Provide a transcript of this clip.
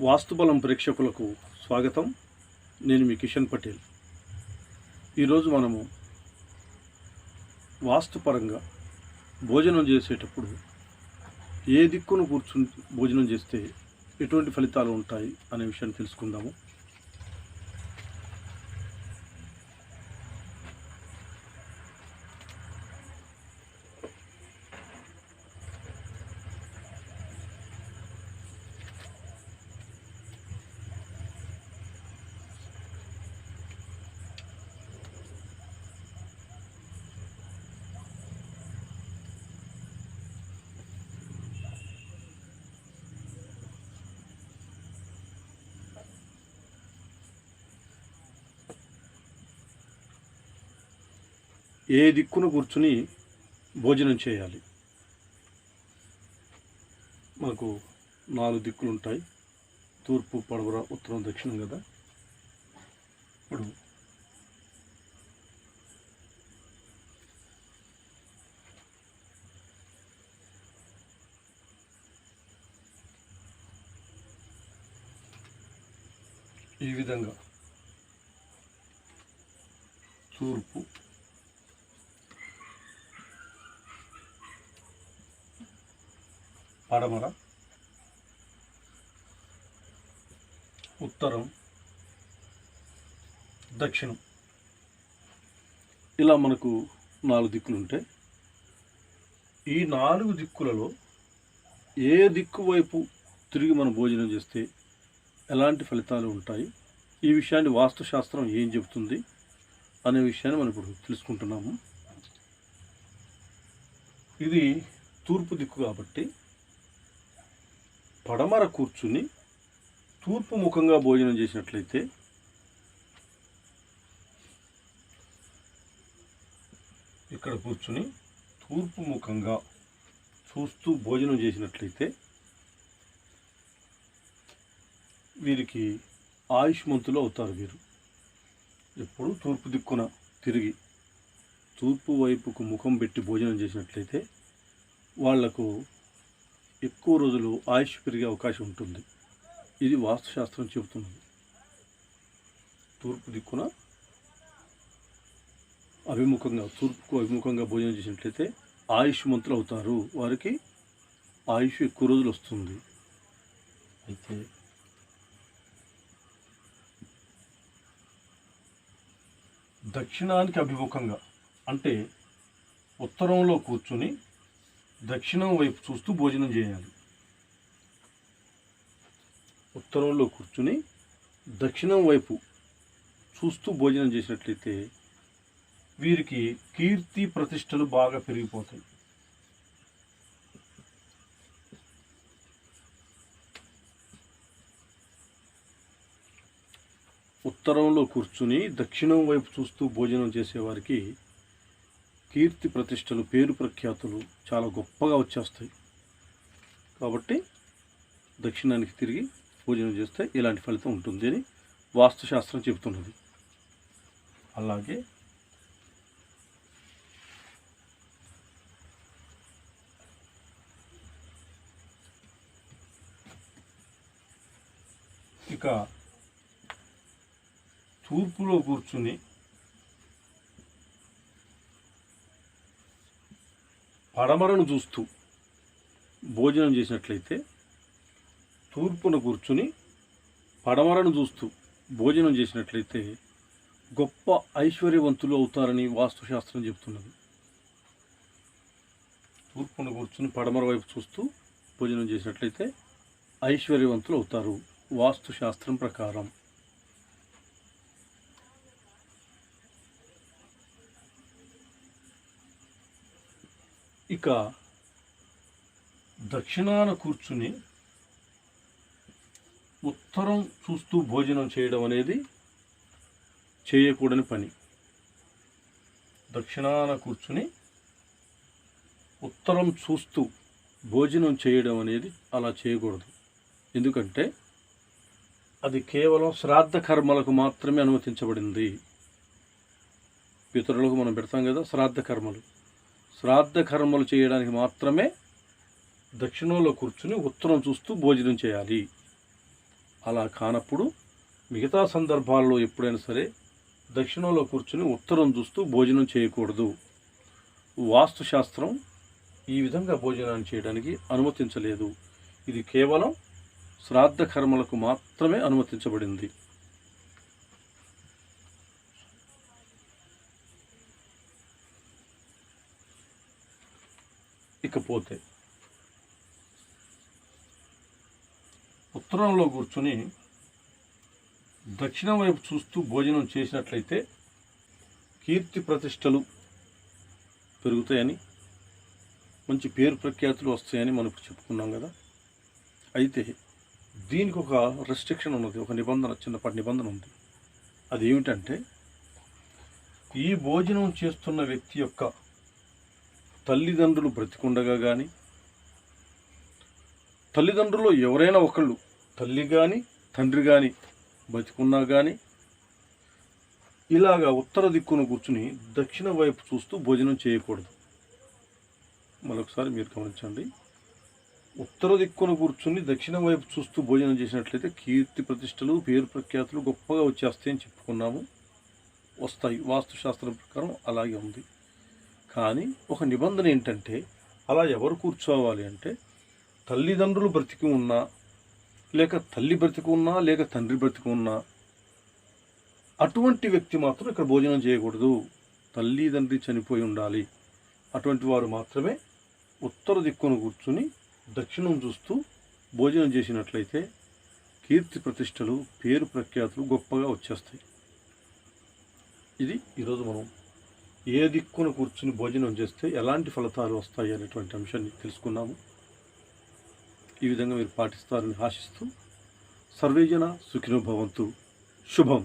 వాస్తుబలం ప్రేక్షకులకు స్వాగతం. నేను మీ కిషన్ పటేల్. ఈరోజు మనము వాస్తుపరంగా భోజనం చేసేటప్పుడు ఏ దిక్కును కూర్చుని భోజనం చేస్తే ఎటువంటి ఫలితాలు ఉంటాయి అనే విషయాన్ని తెలుసుకుందాము. ఏ దిక్కును కూర్చుని భోజనం చేయాలి? మనకు 4 దిక్కులు ఉంటాయి. తూర్పు, పడమర, ఉత్తరం, దక్షిణం కదా. ఇప్పుడు ఈ విధంగా తూర్పు, పడమర, ఉత్తరం, దక్షిణం, ఇలా మనకు 4 దిక్కులు ఉంటాయి. ఈ 4 దిక్కులలో ఏ దిక్కు వైపు తిరిగి మనం భోజనం చేస్తే ఎలాంటి ఫలితాలు ఉంటాయి, ఈ విషయాన్ని వాస్తుశాస్త్రం ఏం చెబుతుంది అనే విషయాన్ని మనం ఇప్పుడు తెలుసుకుంటున్నాము. ఇది తూర్పు దిక్కు కాబట్టి పడమర కూర్చుని తూర్పు ముఖంగా భోజనం చేసినట్లయితే ఇక్కడ కూర్చుని తూర్పు ముఖంగా చూస్తూ భోజనం చేసినట్లయితే వీరికి ఆయుష్మంతులు అవుతారు. వీరు ఎప్పుడు తూర్పు దిక్కున తిరిగి తూర్పు వైపుకు ముఖం పెట్టి భోజనం చేసినట్లయితే వాళ్లకు ఎక్కువ రోజులు ఆయుష్ పెరిగే అవకాశం ఉంటుంది. ఇది వాస్తుశాస్త్రం చెబుతున్నది. తూర్పు దిక్కున తూర్పుకు అభిముఖంగా భోజనం చేసినట్లయితే ఆయుష్మంతులు అవుతారు. వారికి ఆయుష్ ఎక్కువ రోజులు వస్తుంది. అయితే దక్షిణానికి అభిముఖంగా అంటే ఉత్తరంలో కూర్చుని దక్షిణం వైపు చూస్తూ భోజనం చేయాలి. ఉత్తరంలో కూర్చుని దక్షిణం వైపు చూస్తూ భోజనం చేసినట్లయితే వీరికి కీర్తి ప్రతిష్టలు బాగా పెరిగిపోతాయి. ఉత్తరంలో కూర్చుని దక్షిణం వైపు చూస్తూ భోజనం చేసేవారికి కీర్తి ప్రతిష్టలు, పేరు ప్రఖ్యాతులు చాలా గొప్పగా వచ్చేస్తాయి. కాబట్టి దక్షిణానికి తిరిగి భోజనం చేస్తే ఇలాంటి ఫలితం ఉంటుంది అని వాస్తుశాస్త్రం చెబుతున్నది. అలాగే ఇక తూర్పులో కూర్చుని పడమరను చూస్తూ భోజనం చేసినట్లయితే తూర్పున కూర్చుని పడమరను చూస్తూ భోజనం చేసినట్లయితే గొప్ప ఐశ్వర్యవంతులు అవుతారని వాస్తుశాస్త్రం చెబుతున్నది. తూర్పున కూర్చుని పడమర వైపు చూస్తూ భోజనం చేసినట్లయితే ఐశ్వర్యవంతులు అవుతారు వాస్తుశాస్త్రం ప్రకారం. ఇక దక్షిణాన కూర్చుని ఉత్తరం చూస్తూ భోజనం చేయడం అనేది చేయకూడని పని. దక్షిణాన కూర్చుని ఉత్తరం చూస్తూ భోజనం చేయడం అనేది అలా చేయకూడదు. ఎందుకంటే అది కేవలం శ్రాద్ధ కర్మలకు మాత్రమే అనుమతించబడింది. పితరులకు మనం పెడతాం కదా శ్రాద్ధ కర్మలు చేయడానికి మాత్రమే దక్షిణంలో కూర్చుని ఉత్తరం చూస్తూ భోజనం చేయాలి. అలా కానప్పుడు మిగతా సందర్భాల్లో ఎప్పుడైనా సరే దక్షిణంలో కూర్చుని ఉత్తరం చూస్తూ భోజనం చేయకూడదు. వాస్తుశాస్త్రం ఈ విధంగా భోజనాన్ని చేయడానికి అనుమతించలేదు. ఇది కేవలం శ్రాద్ధ కర్మలకు మాత్రమే అనుమతించబడింది. ఇకపోతే ఉత్తరంలో కూర్చుని దక్షిణం వైపు చూస్తూ భోజనం చేసినట్లయితే కీర్తి ప్రతిష్టలు పెరుగుతాయని, మంచి పేరు ప్రఖ్యాతులు వస్తాయని మనం చెప్పుకున్నాం కదా. అయితే దీనికి ఒక రెస్ట్రిక్షన్ ఉన్నది, ఒక నిబంధన, చిన్నపాటి నిబంధన ఉంది. అది ఏమిటంటే, ఈ భోజనం చేస్తున్న వ్యక్తి యొక్క తల్లిదండ్రులు బ్రతికుండగా కానీ, తల్లిదండ్రులు ఎవరైనా ఒకళ్ళు, తల్లి కానీ తండ్రి కానీ బతికున్నా కానీ, ఇలాగా ఉత్తర దిక్కును కూర్చుని దక్షిణ వైపు చూస్తూ భోజనం చేయకూడదు. మరొకసారి మీరు గమనించండి. ఉత్తర దిక్కును కూర్చుని దక్షిణ వైపు చూస్తూ భోజనం చేసినట్లయితే కీర్తి ప్రతిష్టలు, పేరు ప్రఖ్యాతులు గొప్పగా వచ్చేస్తాయని చెప్పుకున్నాము. వస్తాయి, వాస్తుశాస్త్రం ప్రకారం అలాగే ఉంది. కానీ ఒక నిబంధన ఏంటంటే, అలా ఎవరు కూర్చోవాలి అంటే, తల్లిదండ్రులు బ్రతికి ఉన్నా, లేక తల్లి బ్రతికి ఉన్నా, లేక తండ్రి బ్రతికి ఉన్నా, అటువంటి వ్యక్తి మాత్రం ఇక్కడ భోజనం చేయకూడదు. తల్లి తండ్రి చనిపోయి ఉండాలి. అటువంటి వారు మాత్రమే ఉత్తర దిక్కును కూర్చుని దక్షిణం చూస్తూ భోజనం చేసినట్లయితే కీర్తి ప్రతిష్టలు, పేరు ప్రఖ్యాతులు గొప్పగా వచ్చేస్తాయి. ఇది ఈరోజు మనం ఏ దిక్కును కూర్చుని భోజనం చేస్తే ఎలాంటి ఫలితాలు వస్తాయి అనేటువంటి అంశాన్ని తెలుసుకున్నాము. ఈ విధంగా మీరు పాటిస్తారని ఆశిస్తూ, సర్వేజన సుఖినో భవంతు. శుభం.